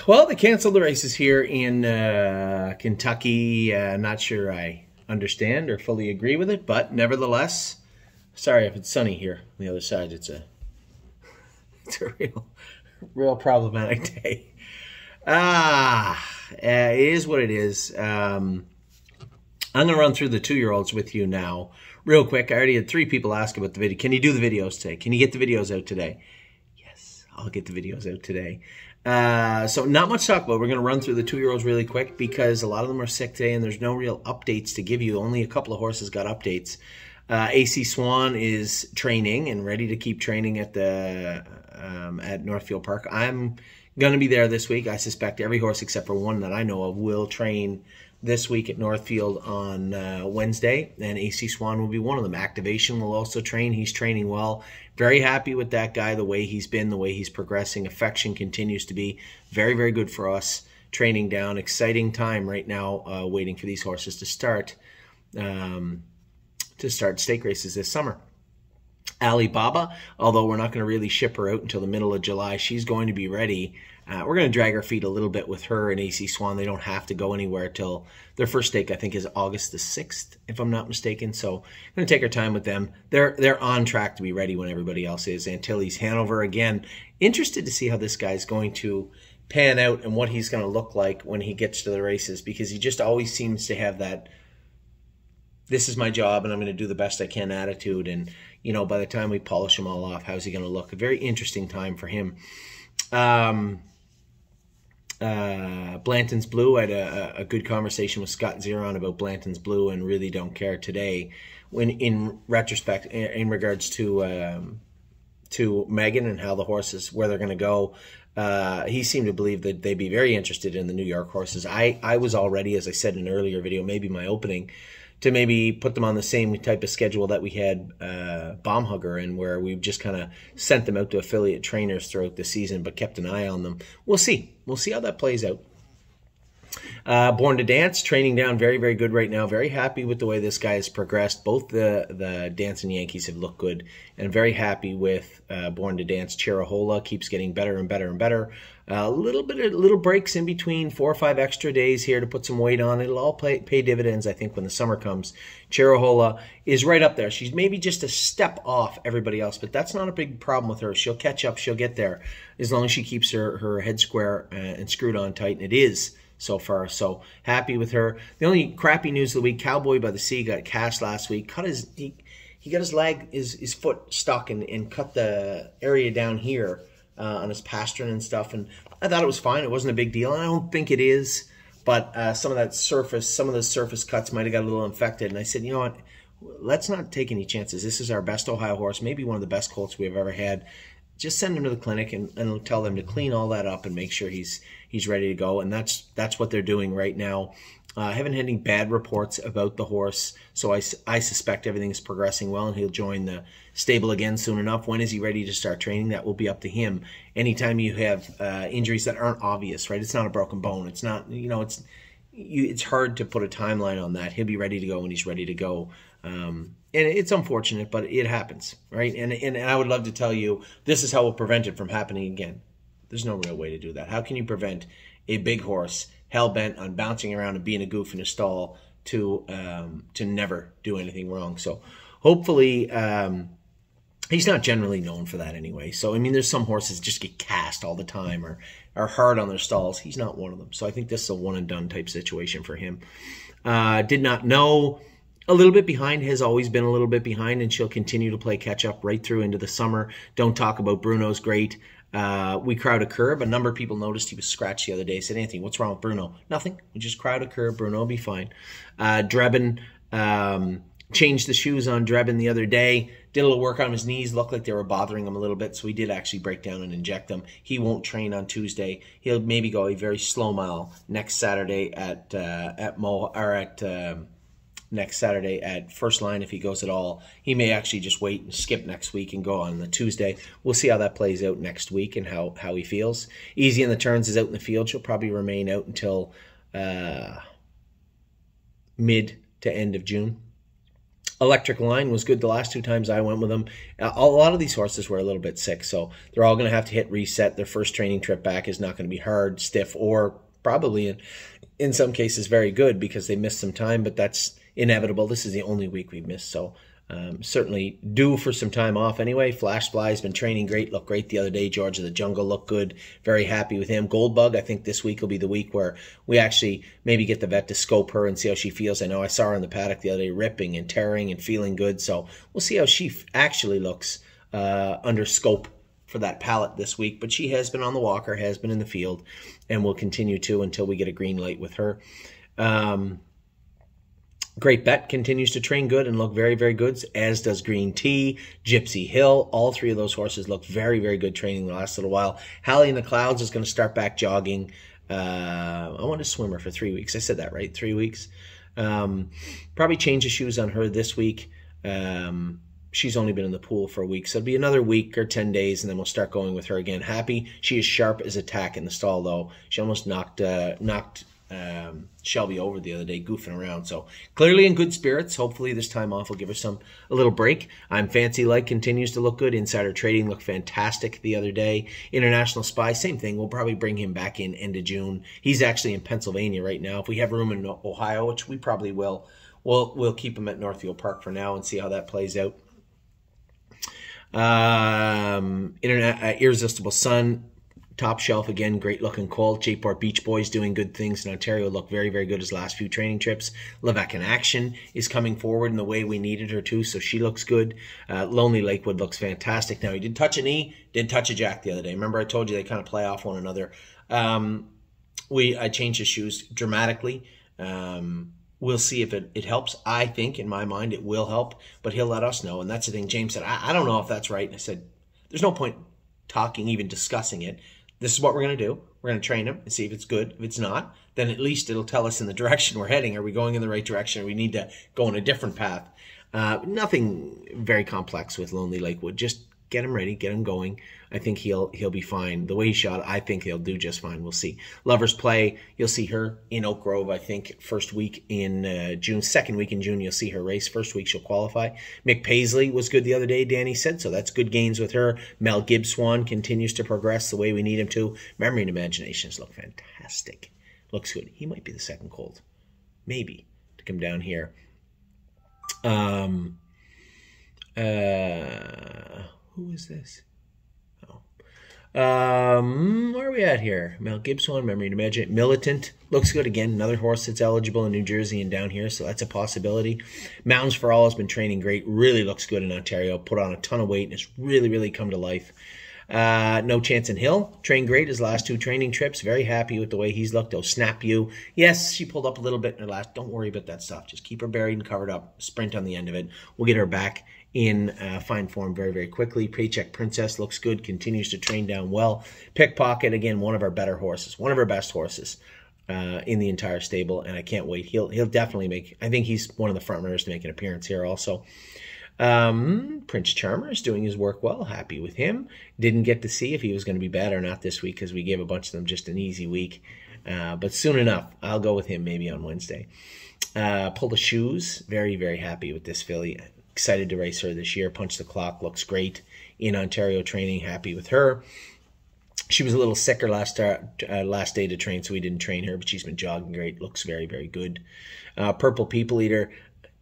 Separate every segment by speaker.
Speaker 1: Well, they canceled the races here in Kentucky. Not sure I understand or fully agree with it, but nevertheless, sorry if it's sunny here on the other side. It's a real problematic day. It is what it is. I'm going to run through the 2-year-olds with you now real quick. I already had 3 people ask about the video. Can you do the videos today? Can you get the videos out today? Yes, I'll get the videos out today. So not much to talk about. We're going to run through the 2-year-olds really quick because a lot of them are sick today and there's no real updates to give you. Only a couple of horses got updates. AC Swan is training and ready to keep training at the at Northfield Park. I'm going to be there this week. I suspect every horse except for one that I know of will train this week at Northfield on Wednesday, and AC Swan will be one of them. Activation will also train. He's training well. Very happy with that guy, the way he's been, the way he's progressing. Affection continues to be very, very good for us. Training down. Exciting time right now, waiting for these horses to start stake races this summer. Alibaba, although we're not going to really ship her out until the middle of July, she's going to be ready. We're going to drag our feet a little bit with her and AC Swan. They don't have to go anywhere till their first stake, I think, is August the 6th, if I'm not mistaken. So I'm going to take our time with them. They're on track to be ready when everybody else is. Antilles, Hanover, again, interested to see how this guy's going to pan out and what he's going to look like when he gets to the races, because he just always seems to have that, this is my job and I'm going to do the best I can attitude. And, you know, by the time we polish him all off, how's he going to look? A very interesting time for him. Blanton's Blue, I had a good conversation with Scott Zeron about Blanton's Blue and really don't care today. When in retrospect, in regards to Megan and how the horses, where they're going to go, he seemed to believe that they'd be very interested in the New York horses. I was already, as I said in an earlier video, maybe my opening, to maybe put them on the same type of schedule that we had Baumhugger in, where we've just kind of sent them out to affiliate trainers throughout the season, but kept an eye on them. We'll see. We'll see how that plays out. Born to Dance, training down very, very good right now. Very happy with the way this guy has progressed. Both the Dancing Yankees have looked good, and very happy with Born to Dance. Chirahola keeps getting better and better and better. Little breaks in between, 4 or 5 extra days here to put some weight on. It'll all pay dividends, I think, when the summer comes. Chirahola is right up there. She's maybe just a step off everybody else, but that's not a big problem with her. She'll catch up. She'll get there as long as she keeps her head square and screwed on tight, and it is so far. So happy with her. The only crappy news of the week, Cowboy by the Sea got cast last week. He got his leg, his foot stuck and cut the area down here on his pastern and stuff. And I thought it was fine. It wasn't a big deal. And I don't think it is. But some of the surface cuts might have got a little infected. And I said, you know what? Let's not take any chances. This is our best Ohio horse, maybe one of the best colts we've ever had. Just send him to the clinic and tell them to clean all that up and make sure he's ready to go. And that's what they're doing right now. I haven't had any bad reports about the horse, so I suspect everything's progressing well, and he'll join the stable again soon enough. When is he ready to start training? That will be up to him. Anytime you have injuries that aren't obvious, right? It's not a broken bone. It's not, you know, it's hard to put a timeline on that. He'll be ready to go when he's ready to go. And it's unfortunate, but it happens, right? And I would love to tell you this is how we'll prevent it from happening again. There's no real way to do that. How can you prevent a big horse hell-bent on bouncing around and being a goof in a stall to never do anything wrong? So hopefully he's not generally known for that anyway. So, I mean, there's some horses just get cast all the time or are hard on their stalls. He's not one of them. So I think this is a one-and-done type situation for him. Did not know. A little bit behind, has always been a little bit behind, and she'll continue to play catch-up right through into the summer. Don't talk about Bruno's great. We crowd a curb. A number of people noticed he was scratched the other day. Said, Anthony, what's wrong with Bruno? Nothing. We just crowd a curb. Bruno will be fine. Drebin, changed the shoes on Drebin the other day. Did a little work on his knees. Looked like they were bothering him a little bit, so we did actually break down and inject them. He won't train on Tuesday. He'll maybe go a very slow mile next Saturday next Saturday at First Line if he goes at all. He may actually just wait and skip next week and go on the Tuesday. We'll see how that plays out next week and how he feels. Easy in the Turns is out in the field. She'll probably remain out until mid to end of June. Electric Line was good the last 2 times I went with them. A lot of these horses were a little bit sick, so they're all going to have to hit reset. Their first training trip back is not going to be hard, stiff, or probably in some cases very good because they missed some time, but that's inevitable. This is the only week we've missed, so certainly due for some time off anyway. Flash Fly's been training great, looked great the other day. George of the Jungle looked good. Very happy with him. Goldbug, I think this week will be the week where we actually maybe get the vet to scope her and see how she feels. I know I saw her in the paddock the other day ripping and tearing and feeling good, so we'll see how she actually looks under scope for that pallet this week. But she has been on the walker, has been in the field, and will continue to until we get a green light with her. Great Bet continues to train good and look very, very good, as does Green Tea, Gypsy Hill. All 3 of those horses look very, very good training the last little while. Hallie in the Clouds is going to start back jogging. I want to swim her for 3 weeks. I said that right, 3 weeks. Probably change the shoes on her this week. She's only been in the pool for a week, so it'll be another week or 10 days, and then we'll start going with her again. Happy. She is sharp as a tack in the stall, though. She almost knocked Shelby over the other day, goofing around. So clearly in good spirits. Hopefully this time off will give her a little break. I'm Fancy Like continues to look good. Insider Trading looked fantastic the other day. International Spy, same thing. We'll probably bring him back in end of June. He's actually in Pennsylvania right now. If we have room in Ohio, which we probably will, we'll keep him at Northfield Park for now and see how that plays out. Irresistible Sun, top shelf again, great looking colt. J-Port Beach Boys doing good things in Ontario, look very, very good his last few training trips. Levesque in Action is coming forward in the way we needed her to, so she looks good. Lonely Lakewood looks fantastic. Now, he did touch a knee, did touch a jack the other day. Remember I told you they kind of play off one another. I changed his shoes dramatically. We'll see if it helps. I think, in my mind, it will help, but he'll let us know. And that's the thing. James said, I don't know if that's right. And I said, there's no point talking, even discussing it. This is what we're going to do. We're going to train him and see if it's good. If it's not, then at least it'll tell us in the direction we're heading. Are we going in the right direction? Or we need to go in a different path. Nothing very complex with Lonely Lakewood. Just get him ready, get him going. I think he'll be fine. The way he shot, I think he'll do just fine. We'll see. Lovers Play, you'll see her in Oak Grove, I think, first week in June. Second week in June, you'll see her race. First week, she'll qualify. Mick Paisley was good the other day, Danny said, so that's good gains with her. Mel Gibbswan continues to progress the way we need him to. Memory and Imaginations look fantastic. Looks good. He might be the second colt. Maybe. To come down here. Who is this? Oh. Where are we at here? Mel Gibson, Memory and Imagine. Militant looks good again. Another horse that's eligible in New Jersey and down here, so that's a possibility. Mountains for All has been training great. Really looks good in Ontario. Put on a ton of weight and it's really, really come to life. No Chance in Hill trained great his last 2 training trips. Very happy with the way he's looked. Oh, Snap You. Yes, she pulled up a little bit in her last. Don't worry about that stuff. Just keep her buried and covered up. Sprint on the end of it. We'll get her back in fine form very, very quickly. Paycheck Princess looks good. Continues to train down well. Pickpocket, again, one of our better horses. One of our best horses in the entire stable, and I can't wait. He'll definitely make. I think he's one of the front runners to make an appearance here also. Prince Charmer is doing his work well. Happy with him. Didn't get to see if he was going to be bad or not this week because we gave a bunch of them just an easy week. But soon enough, I'll go with him maybe on Wednesday. Pull the Shoes. Very, very happy with this filly. Excited to race her this year. Punch the Clock looks great in Ontario training. Happy with her. She was a little sicker last day to train, so we didn't train her, but she's been jogging great. Looks very, very good. Purple People Eater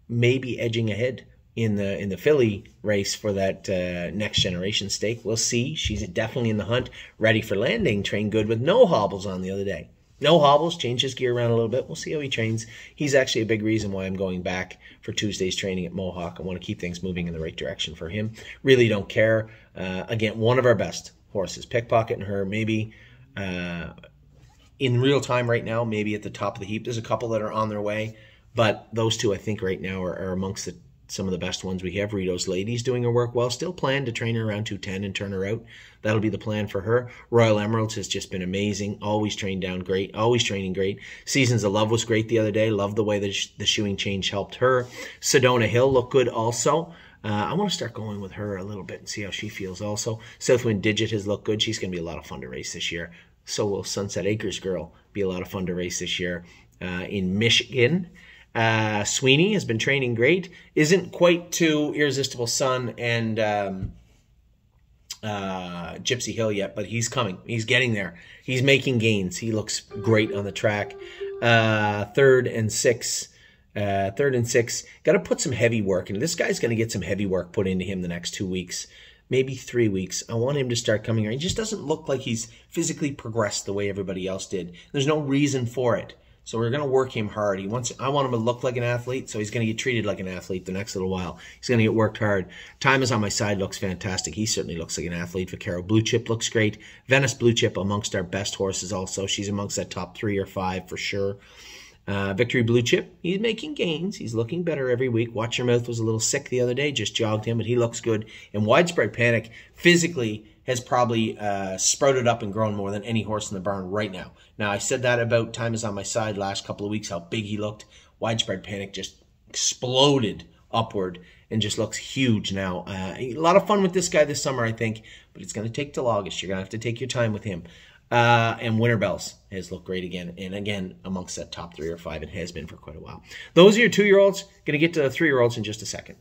Speaker 1: maybe edging ahead in the filly race for that next generation stake. We'll see. She's definitely in the hunt. Ready for Landing. Trained good with no hobbles on the other day. No hobbles. Changed his gear around a little bit. We'll see how he trains. He's actually a big reason why I'm going back for Tuesday's training at Mohawk. I want to keep things moving in the right direction for him. Really Don't Care. Again, one of our best horses. Pickpocket and her maybe in real time right now, maybe at the top of the heap. There's a couple that are on their way, but those 2 I think right now are amongst some of the best ones we have. Rito's Lady's doing her work well. Still plan to train her around 210 and turn her out. That'll be the plan for her. Royal Emeralds has just been amazing. Always trained down great. Always training great. Seasons of Love was great the other day. Loved the way the shoeing change helped her. Sedona Hill looked good also. I want to start going with her a little bit and see how she feels also. Southwind Digit has looked good. She's going to be a lot of fun to race this year. So will Sunset Acres Girl be a lot of fun to race this year in Michigan. Sweeney has been training great. Isn't quite to Irresistible Sun and Gypsy Hill yet, but he's coming. He's getting there. He's making gains. He looks great on the track. Third and six. Got to put some heavy work in. This guy's going to get some heavy work put into him the next 2 weeks, maybe 3 weeks. I want him to start coming here. He just doesn't look like he's physically progressed the way everybody else did. There's no reason for it. So we're going to work him hard. I want him to look like an athlete, so he's going to get treated like an athlete the next little while. He's going to get worked hard. Time Is on My Side looks fantastic. He certainly looks like an athlete. Vaquero Blue Chip looks great. Venice Blue Chip amongst our best horses also. She's amongst that top 3 or 5 for sure. Victory Blue Chip, he's making gains. He's looking better every week. Watch Your Mouth was a little sick the other day. Just jogged him, but he looks good. And Widespread Panic physically has probably sprouted up and grown more than any horse in the barn right now. Now, I said that about Time Is on My Side last couple of weeks, how big he looked. Widespread Panic just exploded upward and just looks huge now. A lot of fun with this guy this summer, I think, but it's going to take till August. You're going to have to take your time with him. And Winter Bells has looked great again. And again, amongst that top 3 or 5, it has been for quite a while. Those are your 2-year-olds. Going to get to the 3-year-olds in just a second.